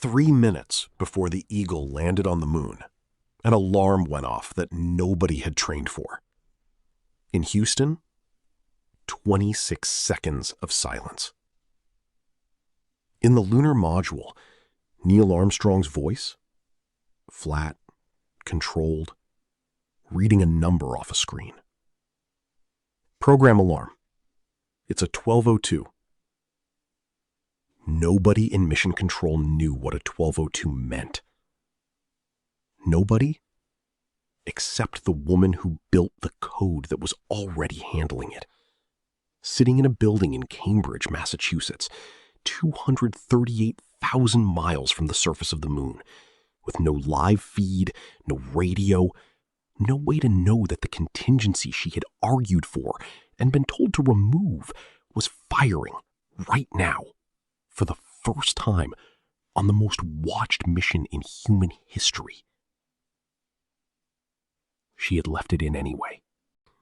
3 minutes before the Eagle landed on the moon, an alarm went off that nobody had trained for. In Houston, 26 seconds of silence. In the lunar module, Neil Armstrong's voice, flat, controlled, reading a number off a screen. Program alarm. It's a 12:02. Nobody in mission control knew what a 12:02 meant. Nobody except the woman who built the code that was already handling it. Sitting in a building in Cambridge, Massachusetts, 238,000 miles from the surface of the moon, with no live feed, no radio, no way to know that the contingency she had argued for and been told to remove was firing right now, for the first time, on the most watched mission in human history. She had left it in anyway.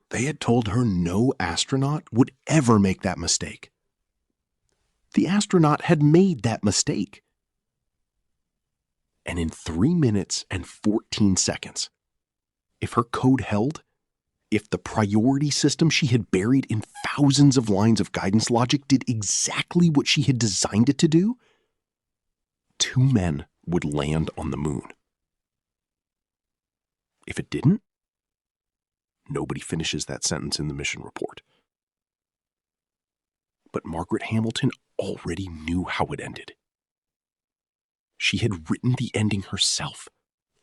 They had told her no astronaut would ever make that mistake. The astronaut had made that mistake. And in 3 minutes and 14 seconds, if her code held, if the priority system she had buried in thousands of lines of guidance logic did exactly what she had designed it to do, 2 men would land on the moon. If it didn't, nobody finishes that sentence in the mission report. But Margaret Hamilton already knew how it ended. She had written the ending herself,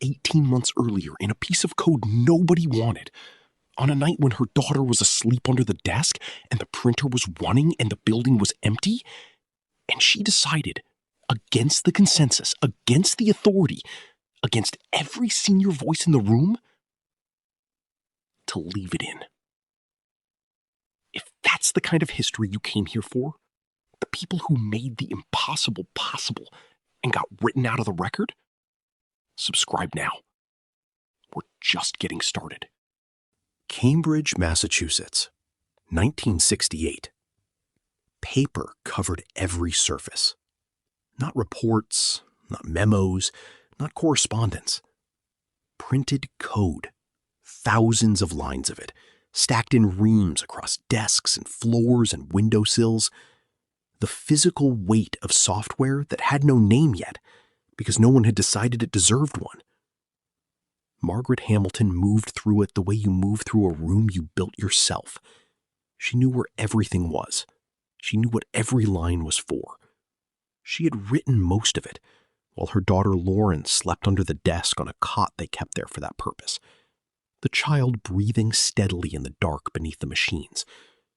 18 months earlier, in a piece of code nobody wanted, on a night when her daughter was asleep under the desk and the printer was running and the building was empty. And she decided, against the consensus, against the authority, against every senior voice in the room, to leave it in. If that's the kind of history you came here for, the people who made the impossible possible and got written out of the record, subscribe now. We're just getting started. Cambridge, Massachusetts, 1968. Paper covered every surface. Not reports, not memos, not correspondence. Printed code. Thousands of lines of it, stacked in reams across desks and floors and windowsills. The physical weight of software that had no name yet, because no one had decided it deserved one. Margaret Hamilton moved through it the way you move through a room you built yourself. She knew where everything was. She knew what every line was for. She had written most of it, while her daughter Lauren slept under the desk on a cot they kept there for that purpose. The child breathing steadily in the dark beneath the machines,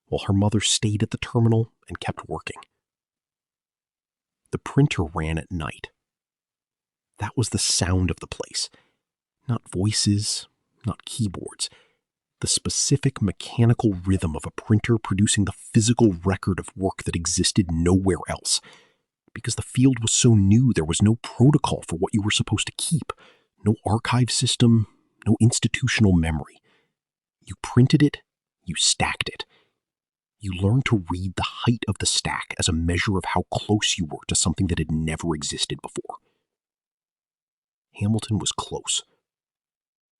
while her mother stayed at the terminal and kept working. The printer ran at night. That was the sound of the place. Not voices, not keyboards. The specific mechanical rhythm of a printer producing the physical record of work that existed nowhere else. Because the field was so new, there was no protocol for what you were supposed to keep. No archive system, no institutional memory. You printed it, you stacked it. You learned to read the height of the stack as a measure of how close you were to something that had never existed before. Hamilton was close.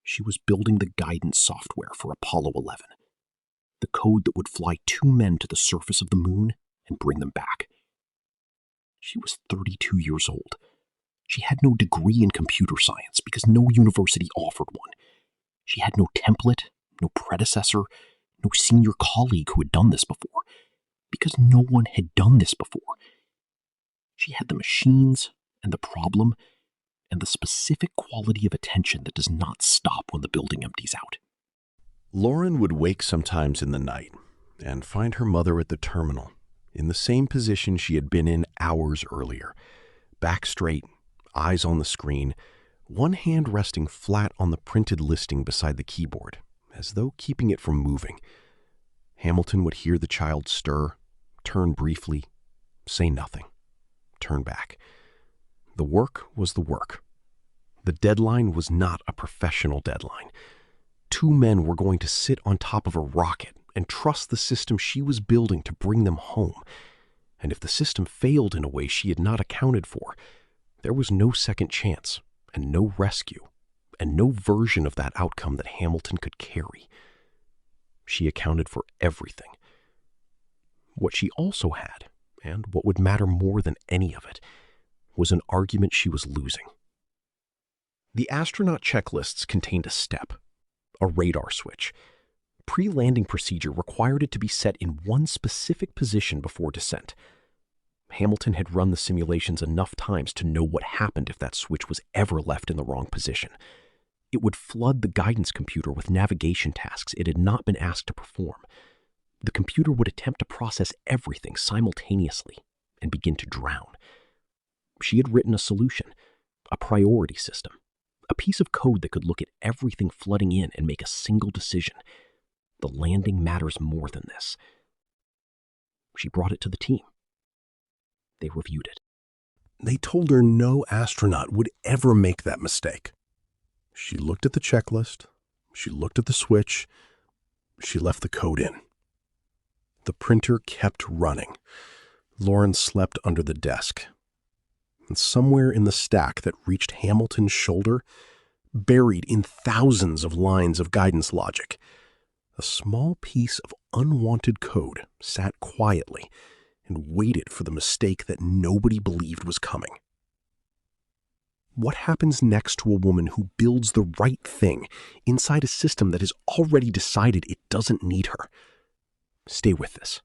She was building the guidance software for Apollo 11, the code that would fly 2 men to the surface of the moon and bring them back. She was 32 years old. She had no degree in computer science because no university offered one. She had no template, no predecessor, no senior colleague who had done this before, because no one had done this before. She had the machines and the problem and the specific quality of attention that does not stop when the building empties out. Lauren would wake sometimes in the night and find her mother at the terminal, in the same position she had been in hours earlier, back straight, eyes on the screen, one hand resting flat on the printed listing beside the keyboard, as though keeping it from moving. Hamilton would hear the child stir, turn briefly, say nothing, turn back. The work was the work. The deadline was not a professional deadline. 2 men were going to sit on top of a rocket and trust the system she was building to bring them home. And if the system failed in a way she had not accounted for, There was no second chance, and no rescue, and no version of that outcome that Hamilton could carry. She accounted for everything. What she also had, and what would matter more than any of it, was an argument she was losing. The astronaut checklists contained a step, a radar switch. Pre-landing procedure required it to be set in one specific position before descent. Hamilton had run the simulations enough times to know what happened if that switch was ever left in the wrong position. It would flood the guidance computer with navigation tasks it had not been asked to perform. The computer would attempt to process everything simultaneously and begin to drown. She had written a solution, a priority system, a piece of code that could look at everything flooding in and make a single decision. The landing matters more than this. She brought it to the team. They reviewed it. They told her no astronaut would ever make that mistake. She looked at the checklist. She looked at the switch. She left the code in. The printer kept running. Lauren slept under the desk. And somewhere in the stack that reached Hamilton's shoulder, buried in thousands of lines of guidance logic, a small piece of unwanted code sat quietly and waited for the mistake that nobody believed was coming. What happens next to a woman who builds the right thing inside a system that has already decided it doesn't need her? Stay with this.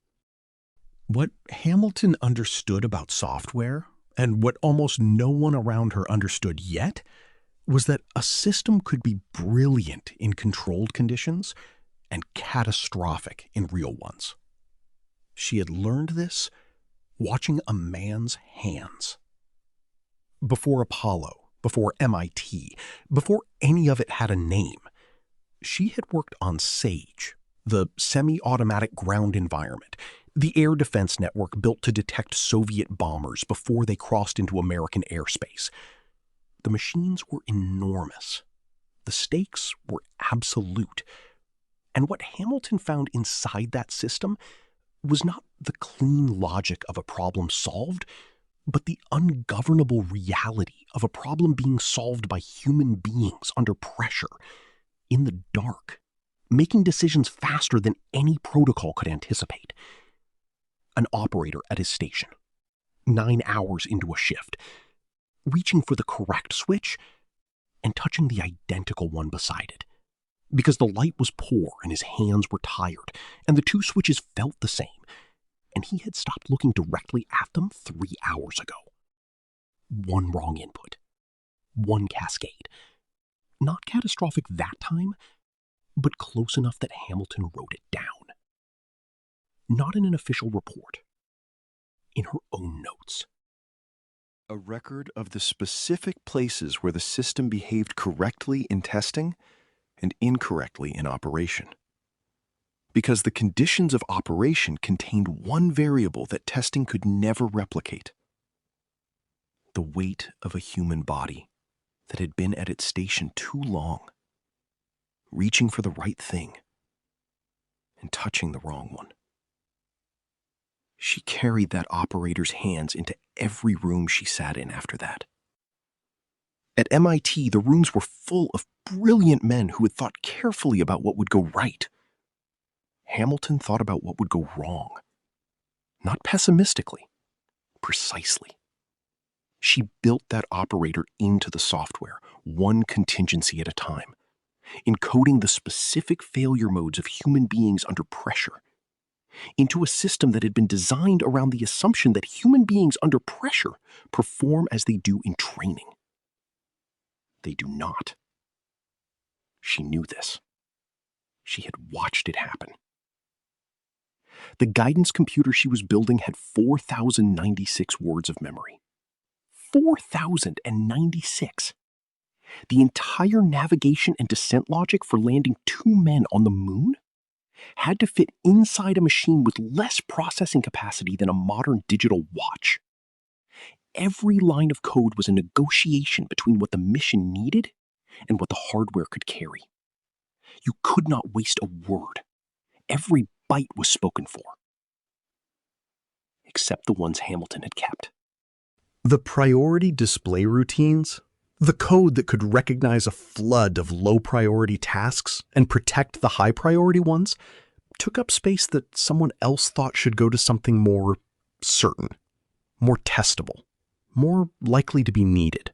What Hamilton understood about software, and what almost no one around her understood yet, was that a system could be brilliant in controlled conditions and catastrophic in real ones. She had learned this watching a man's hands. Before Apollo, before MIT, before any of it had a name, she had worked on SAGE, the semi-automatic ground environment, the air defense network built to detect Soviet bombers before they crossed into American airspace. The machines were enormous. The stakes were absolute. And what Hamilton found inside that system was not the clean logic of a problem solved, but the ungovernable reality of a problem being solved by human beings under pressure, in the dark, making decisions faster than any protocol could anticipate. An operator at his station, 9 hours into a shift, reaching for the correct switch and touching the identical one beside it, because the light was poor and his hands were tired, and the two switches felt the same, and he had stopped looking directly at them 3 hours ago. One wrong input. One cascade. Not catastrophic that time, but close enough that Hamilton wrote it down. Not in an official report. In her own notes. A record of the specific places where the system behaved correctly in testing and incorrectly in operation. Because the conditions of operation contained one variable that testing could never replicate: the weight of a human body that had been at its station too long, reaching for the right thing and touching the wrong one. She carried that operator's hands into every room she sat in after that. At MIT, the rooms were full of brilliant men who had thought carefully about what would go right. Hamilton thought about what would go wrong. Not pessimistically, precisely. She built that operator into the software, one contingency at a time, encoding the specific failure modes of human beings under pressure, into a system that had been designed around the assumption that human beings under pressure perform as they do in training. They do not. She knew this. She had watched it happen. The guidance computer she was building had 4,096 words of memory. 4,096. The entire navigation and descent logic for landing 2 men on the moon had to fit inside a machine with less processing capacity than a modern digital watch. Every line of code was a negotiation between what the mission needed and what the hardware could carry. You could not waste a word. Every byte was spoken for. Except the ones Hamilton had kept. The priority display routines, the code that could recognize a flood of low-priority tasks and protect the high-priority ones, took up space that someone else thought should go to something more certain, more testable, more likely to be needed.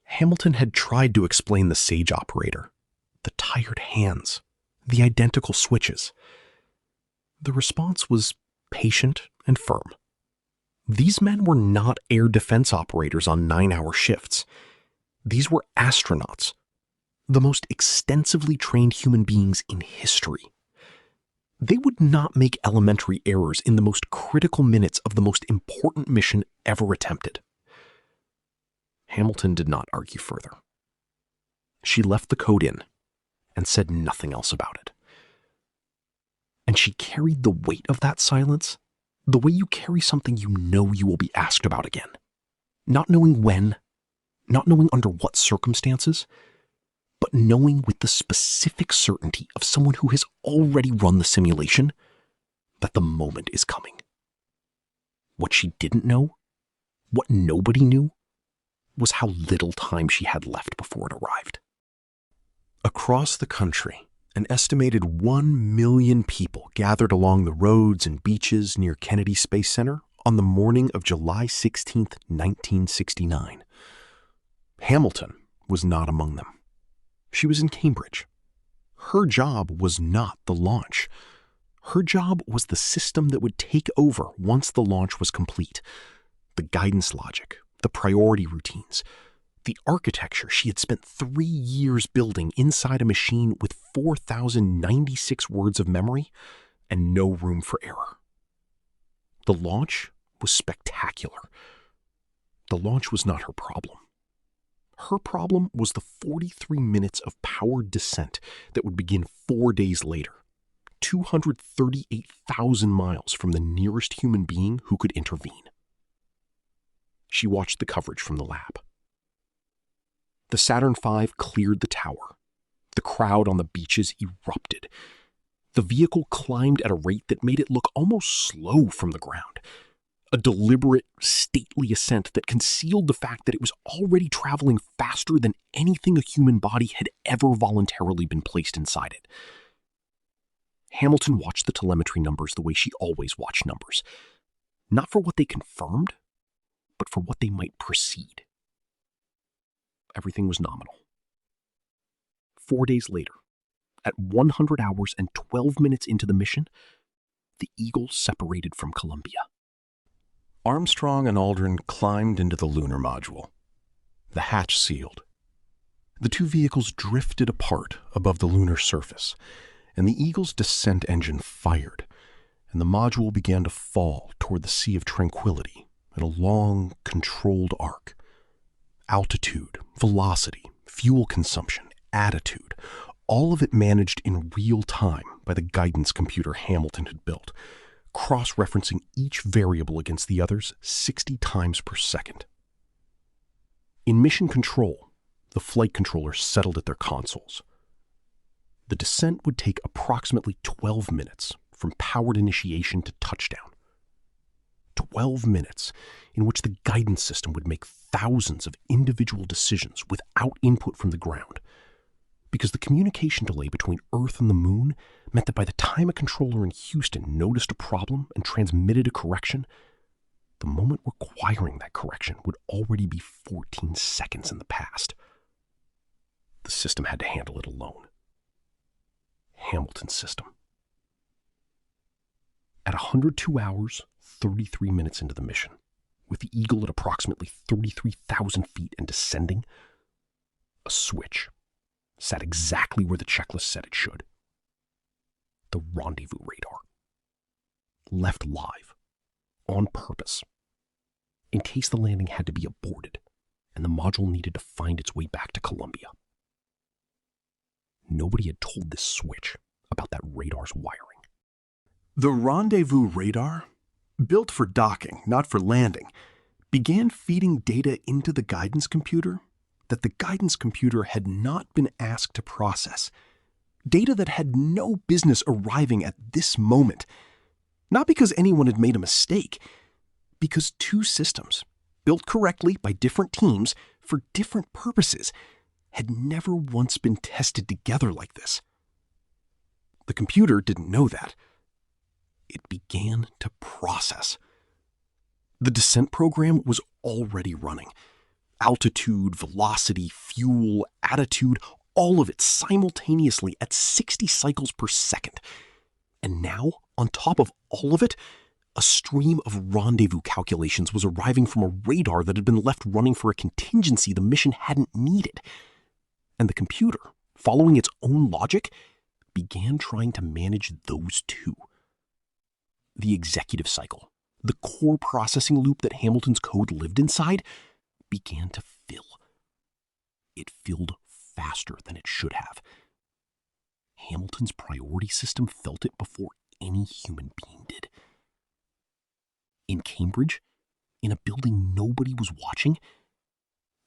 Hamilton had tried to explain the Sage operator, the tired hands, the identical switches. The response was patient and firm. These men were not air defense operators on 9-hour shifts. These were astronauts, the most extensively trained human beings in history. They would not make elementary errors in the most critical minutes of the most important mission ever attempted. Hamilton did not argue further. She left the code in and said nothing else about it. And she carried the weight of that silence the way you carry something you know you will be asked about again. Not knowing when, not knowing under what circumstances, but knowing with the specific certainty of someone who has already run the simulation that the moment is coming. What she didn't know, what nobody knew, was how little time she had left before it arrived. Across the country, an estimated 1 million people gathered along the roads and beaches near Kennedy Space Center on the morning of July 16, 1969. Hamilton was not among them. She was in Cambridge. Her job was not the launch. Her job was the system that would take over once the launch was complete. The guidance logic, the priority routines, the architecture she had spent 3 years building inside a machine with 4,096 words of memory and no room for error. The launch was spectacular. The launch was not her problem. Her problem was the 43 minutes of powered descent that would begin 4 days later, 238,000 miles from the nearest human being who could intervene. She watched the coverage from the lab. The Saturn V cleared the tower. The crowd on the beaches erupted. The vehicle climbed at a rate that made it look almost slow from the ground. A deliberate, stately ascent that concealed the fact that it was already traveling faster than anything a human body had ever voluntarily been placed inside it. Hamilton watched the telemetry numbers the way she always watched numbers. Not for what they confirmed, but for what they might precede. Everything was nominal. 4 days later, at 100 hours and 12 minutes into the mission, the Eagle separated from Columbia. Armstrong and Aldrin climbed into the lunar module. The hatch sealed. The two vehicles drifted apart above the lunar surface, and the Eagle's descent engine fired, and the module began to fall toward the Sea of Tranquility in a long, controlled arc. Altitude, velocity, fuel consumption, attitude, all of it managed in real time by the guidance computer Hamilton had built, cross-referencing each variable against the others 60 times per second. In mission control, the flight controllers settled at their consoles. The descent would take approximately 12 minutes from powered initiation to touchdown. 12 minutes in which the guidance system would make thousands of individual decisions without input from the ground, because the communication delay between Earth and the Moon meant that by the time a controller in Houston noticed a problem and transmitted a correction, the moment requiring that correction would already be 14 seconds in the past. The system had to handle it alone. Hamilton's system. At 102 hours, 33 minutes into the mission, with the Eagle at approximately 33,000 feet and descending, a switch sat exactly where the checklist said it should. The rendezvous radar. Left live, on purpose, in case the landing had to be aborted and the module needed to find its way back to Columbia. Nobody had told this switch about that radar's wiring. The rendezvous radar, built for docking, not for landing, began feeding data into the guidance computer that the guidance computer had not been asked to process. Data that had no business arriving at this moment. Not because anyone had made a mistake, because two systems, built correctly by different teams for different purposes, had never once been tested together like this. The computer didn't know that. It began to process. The descent program was already running. Altitude, velocity, fuel, attitude, all of it simultaneously at 60 cycles per second. And now, on top of all of it, a stream of rendezvous calculations was arriving from a radar that had been left running for a contingency the mission hadn't needed. And the computer, following its own logic, began trying to manage those two. The executive cycle, the core processing loop that Hamilton's code lived inside, began to fill. It filled faster than it should have. Hamilton's priority system felt it before any human being did. In Cambridge, in a building nobody was watching,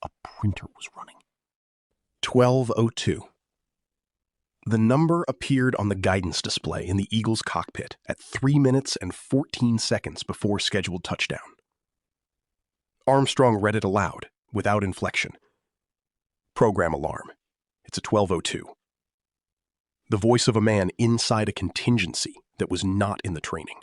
a printer was running. 12:02. The number appeared on the guidance display in the Eagle's cockpit at 3 minutes and 14 seconds before scheduled touchdown. Armstrong read it aloud, without inflection. Program alarm. It's a 12:02. The voice of a man inside a contingency that was not in the training.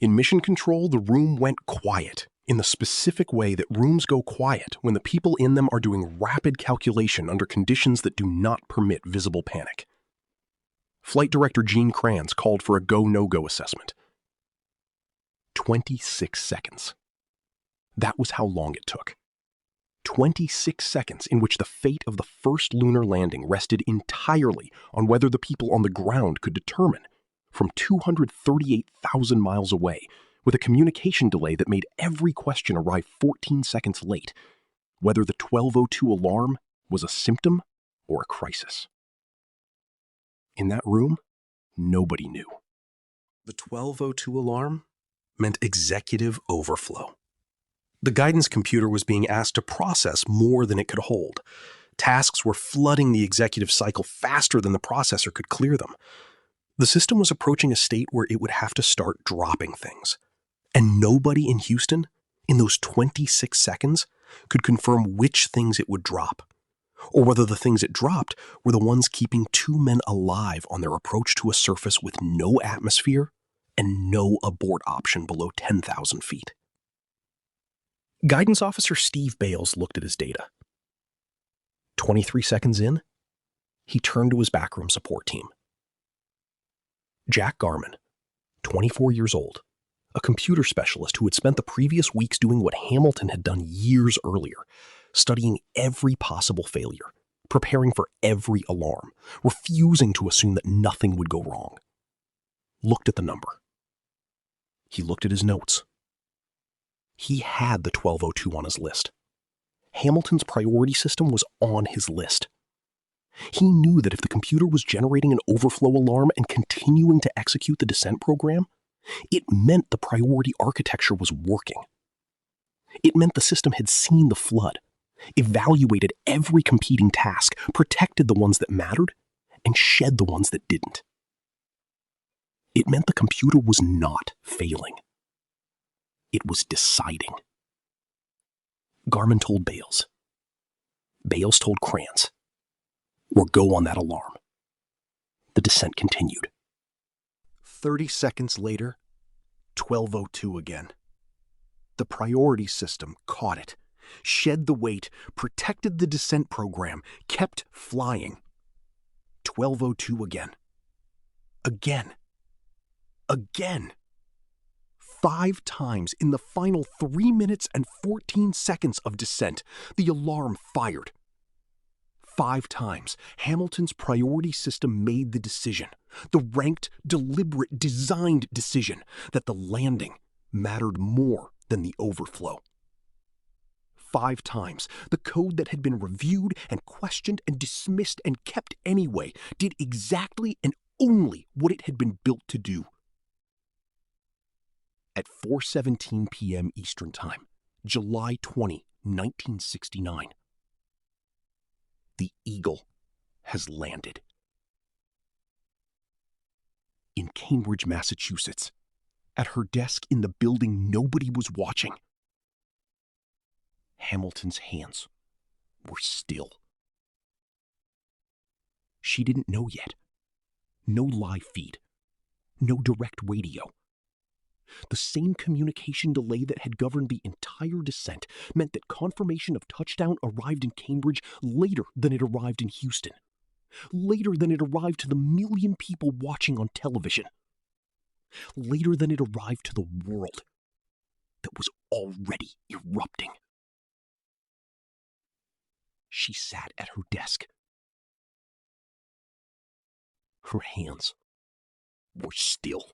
In mission control, the room went quiet, in the specific way that rooms go quiet when the people in them are doing rapid calculation under conditions that do not permit visible panic. Flight Director Gene Kranz called for a go-no-go assessment. 26 seconds. That was how long it took. 26 seconds in which the fate of the first lunar landing rested entirely on whether the people on the ground could determine, from 238,000 miles away, with a communication delay that made every question arrive 14 seconds late, whether the 12:02 alarm was a symptom or a crisis. In that room, nobody knew. The 12:02 alarm meant executive overflow. The guidance computer was being asked to process more than it could hold. Tasks were flooding the executive cycle faster than the processor could clear them. The system was approaching a state where it would have to start dropping things. And nobody in Houston, in those 26 seconds, could confirm which things it would drop, or whether the things it dropped were the ones keeping two men alive on their approach to a surface with no atmosphere and no abort option below 10,000 feet. Guidance Officer Steve Bales looked at his data. 23 seconds in, he turned to his backroom support team. Jack Garman, 24 years old, a computer specialist who had spent the previous weeks doing what Hamilton had done years earlier, studying every possible failure, preparing for every alarm, refusing to assume that nothing would go wrong, looked at the number. He looked at his notes. He had the 12:02 on his list. Hamilton's priority system was on his list. He knew that if the computer was generating an overflow alarm and continuing to execute the descent program, it meant the priority architecture was working. It meant the system had seen the flood, evaluated every competing task, protected the ones that mattered, and shed the ones that didn't. It meant the computer was not failing. It was deciding. Garman told Bales. Bales told Kranz. Or go on that alarm. The descent continued. 30 seconds later, 12:02 again. The priority system caught it, shed the weight, protected the descent program, kept flying. 12:02 again. Again. Again. 5 times in the final 3 minutes and 14 seconds of descent, the alarm fired. 5 times, Hamilton's priority system made the decision, the ranked, deliberate, designed decision that the landing mattered more than the overflow. 5 times, the code that had been reviewed and questioned and dismissed and kept anyway did exactly and only what it had been built to do. At 4:17 p.m. Eastern Time, July 20, 1969, the Eagle has landed. In Cambridge, Massachusetts, at her desk in the building nobody was watching. Hamilton's hands were still. She didn't know yet. No live feed. No direct radio. The same communication delay that had governed the entire descent meant that confirmation of touchdown arrived in Cambridge later than it arrived in Houston. Later than it arrived to the million people watching on television. Later than it arrived to the world that was already erupting. She sat at her desk. Her hands were still.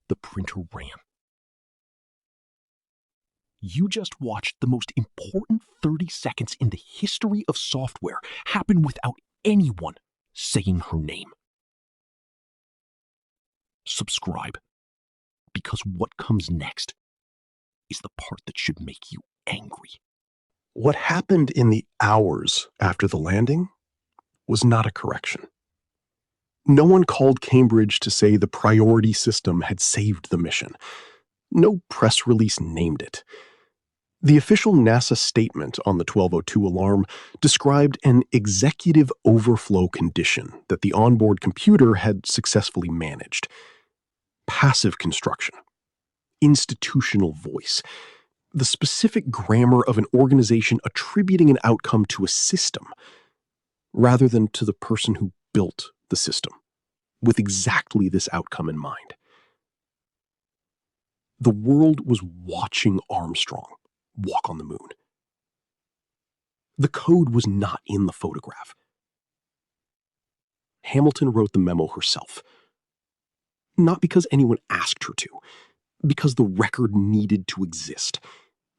The printer ran. You just watched the most important 30 seconds in the history of software happen without anyone saying her name. Subscribe, because what comes next is the part that should make you angry. What happened in the hours after the landing was not a correction. No one called Cambridge to say the priority system had saved the mission. No press release named it. The official NASA statement on the 1202 alarm described an executive overflow condition that the onboard computer had successfully managed. Passive construction. Institutional voice. The specific grammar of an organization attributing an outcome to a system, rather than to the person who built the system, with exactly this outcome in mind. The world was watching Armstrong walk on the moon. The code was not in the photograph. Hamilton wrote the memo herself. Not because anyone asked her to, because the record needed to exist.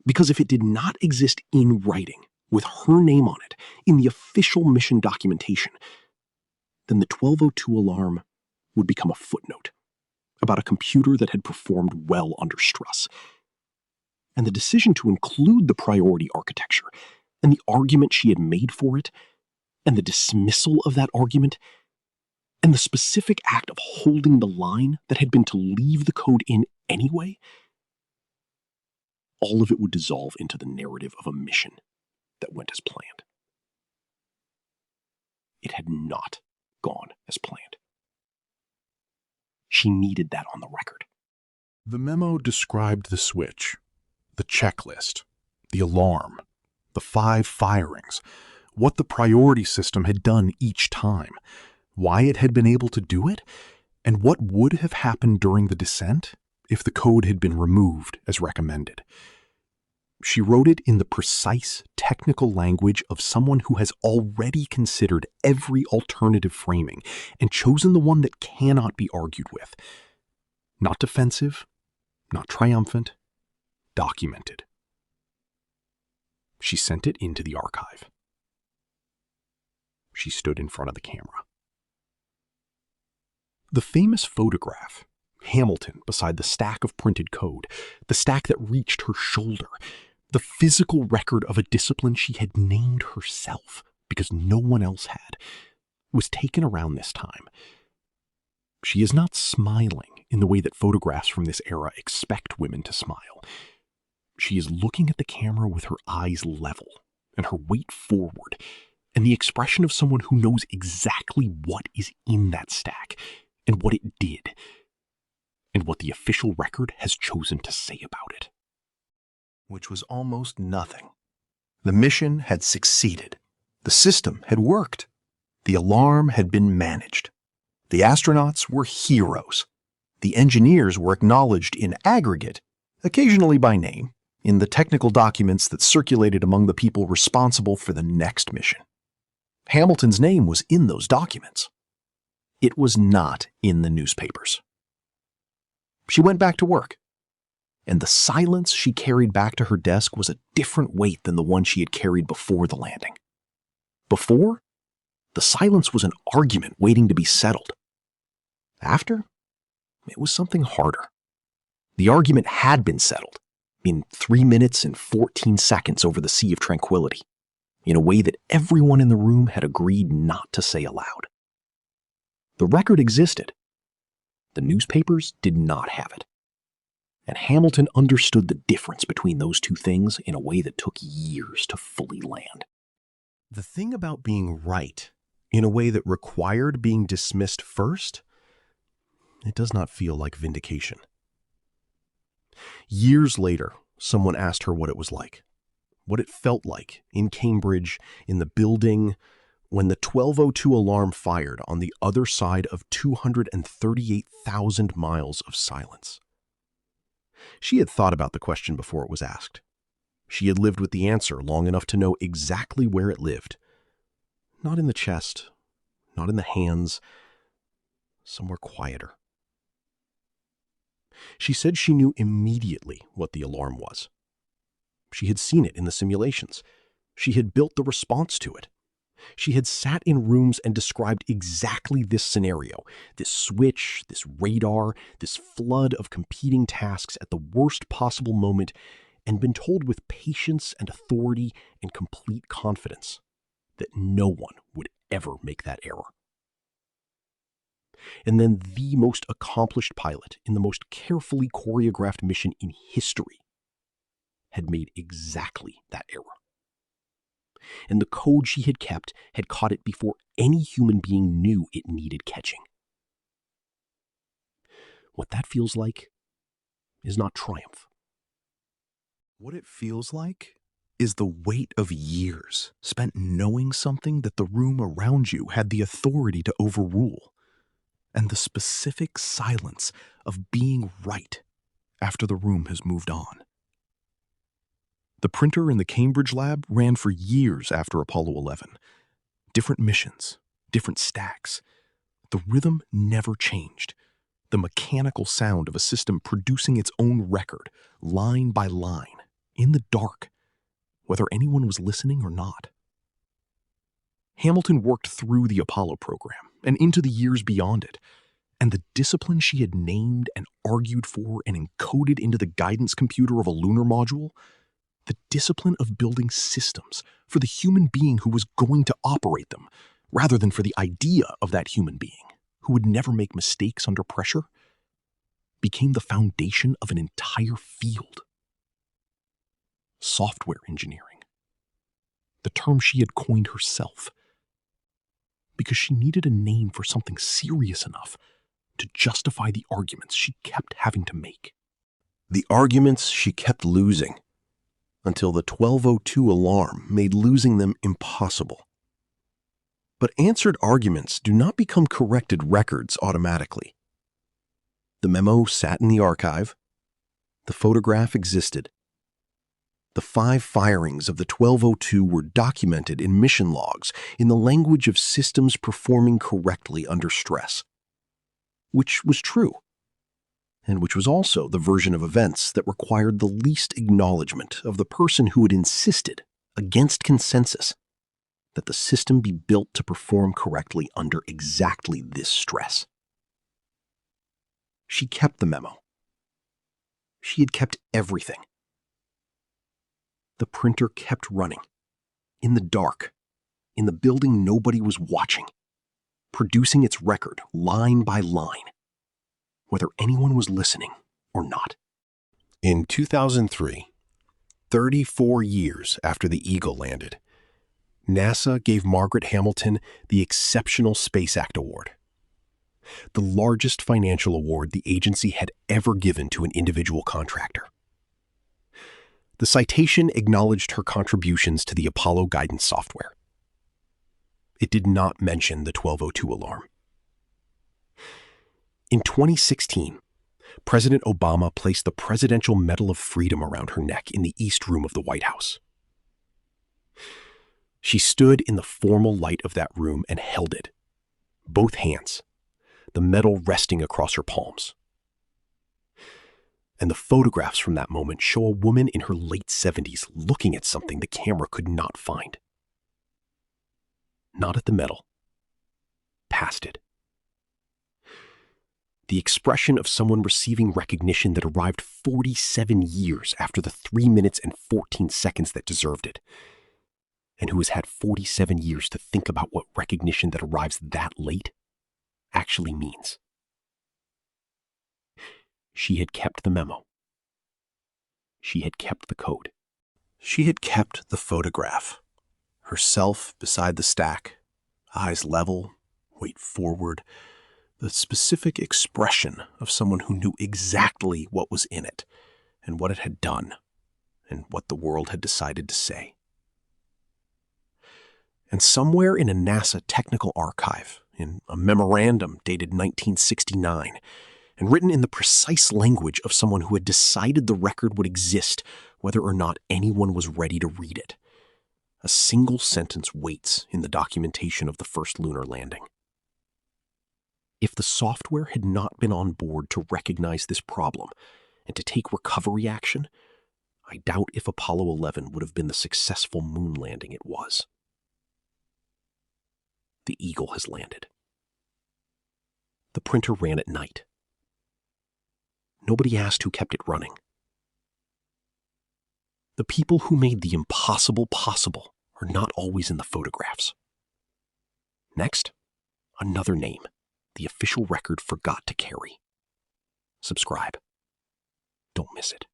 Because if it did not exist in writing, with her name on it, in the official mission documentation, then the 1202 alarm would become a footnote about a computer that had performed well under stress. And the decision to include the priority architecture, and the argument she had made for it, and the dismissal of that argument, and the specific act of holding the line that had been to leave the code in anyway, all of it would dissolve into the narrative of a mission that went as planned. It had not gone as planned. She needed that on the record. The memo described the switch, the checklist, the alarm, the 5 firings, what the priority system had done each time, why it had been able to do it, and what would have happened during the descent if the code had been removed as recommended. She wrote it in the precise technical language of someone who has already considered every alternative framing and chosen the one that cannot be argued with. Not defensive, not triumphant, documented. She sent it into the archive. She stood in front of the camera. The famous photograph, Hamilton beside the stack of printed code, the stack that reached her shoulder, the physical record of a discipline she had named herself because no one else had, was taken around this time. She is not smiling in the way that photographs from this era expect women to smile. She is looking at the camera with her eyes level and her weight forward, and the expression of someone who knows exactly what is in that stack and what it did, and what the official record has chosen to say about it. Which was almost nothing. The mission had succeeded. The system had worked. The alarm had been managed. The astronauts were heroes. The engineers were acknowledged in aggregate, occasionally by name, in the technical documents that circulated among the people responsible for the next mission. Hamilton's name was in those documents. It was not in the newspapers. She went back to work, and the silence she carried back to her desk was a different weight than the one she had carried before the landing. Before, the silence was an argument waiting to be settled. After, it was something harder. The argument had been settled in 3 minutes and 14 seconds over the sea of tranquility, in a way that everyone in the room had agreed not to say aloud. The record existed. The newspapers did not have it. And Hamilton understood the difference between those two things in a way that took years to fully land. The thing about being right in a way that required being dismissed first, it does not feel like vindication. Years later, someone asked her what it was like, what it felt like in Cambridge, in the building, when the 1202 alarm fired on the other side of 238,000 miles of silence. She had thought about the question before it was asked. She had lived with the answer long enough to know exactly where it lived. Not in the chest, not in the hands, somewhere quieter. She said she knew immediately what the alarm was. She had seen it in the simulations. She had built the response to it. She had sat in rooms and described exactly this scenario, this switch, this radar, this flood of competing tasks at the worst possible moment, and been told with patience and authority and complete confidence that no one would ever make that error. And then the most accomplished pilot in the most carefully choreographed mission in history had made exactly that error. And the code she had kept had caught it before any human being knew it needed catching. What that feels like is not triumph. What it feels like is the weight of years spent knowing something that the room around you had the authority to overrule, and the specific silence of being right after the room has moved on. The printer in the Cambridge lab ran for years after Apollo 11. Different missions, different stacks. The rhythm never changed. The mechanical sound of a system producing its own record, line by line, in the dark, whether anyone was listening or not. Hamilton worked through the Apollo program and into the years beyond it, and the discipline she had named and argued for and encoded into the guidance computer of a lunar module, the discipline of building systems for the human being who was going to operate them, rather than for the idea of that human being who would never make mistakes under pressure, became the foundation of an entire field. Software engineering, the term she had coined herself, because she needed a name for something serious enough to justify the arguments she kept having to make. The arguments she kept losing, until the 1202 alarm made losing them impossible. But answered arguments do not become corrected records automatically. The memo sat in the archive. The photograph existed. The 5 firings of the 1202 were documented in mission logs in the language of systems performing correctly under stress, which was true, and which was also the version of events that required the least acknowledgement of the person who had insisted, against consensus, that the system be built to perform correctly under exactly this stress. She kept the memo. She had kept everything. The printer kept running, in the dark, in the building nobody was watching, producing its record line by line, whether anyone was listening or not. In 2003, 34 years after the Eagle landed, NASA gave Margaret Hamilton the Exceptional Space Act Award, the largest financial award the agency had ever given to an individual contractor. The citation acknowledged her contributions to the Apollo guidance software. It did not mention the 1202 alarm. In 2016, President Obama placed the Presidential Medal of Freedom around her neck in the East Room of the White House. She stood in the formal light of that room and held it, both hands, the medal resting across her palms. And the photographs from that moment show a woman in her late 70s looking at something the camera could not find. Not at the medal, past it. The expression of someone receiving recognition that arrived 47 years after the 3 minutes and 14 seconds that deserved it, and who has had 47 years to think about what recognition that arrives that late actually means. She had kept the memo. She had kept the code. She had kept the photograph. Herself beside the stack, eyes level, weight forward, the specific expression of someone who knew exactly what was in it and what it had done and what the world had decided to say. And somewhere in a NASA technical archive, in a memorandum dated 1969, and written in the precise language of someone who had decided the record would exist whether or not anyone was ready to read it, a single sentence waits in the documentation of the first lunar landing. If the software had not been on board to recognize this problem and to take recovery action, I doubt if Apollo 11 would have been the successful moon landing it was. The Eagle has landed. The printer ran at night. Nobody asked who kept it running. The people who made the impossible possible are not always in the photographs. Next, another name the official record forgot to carry. Subscribe. Don't miss it.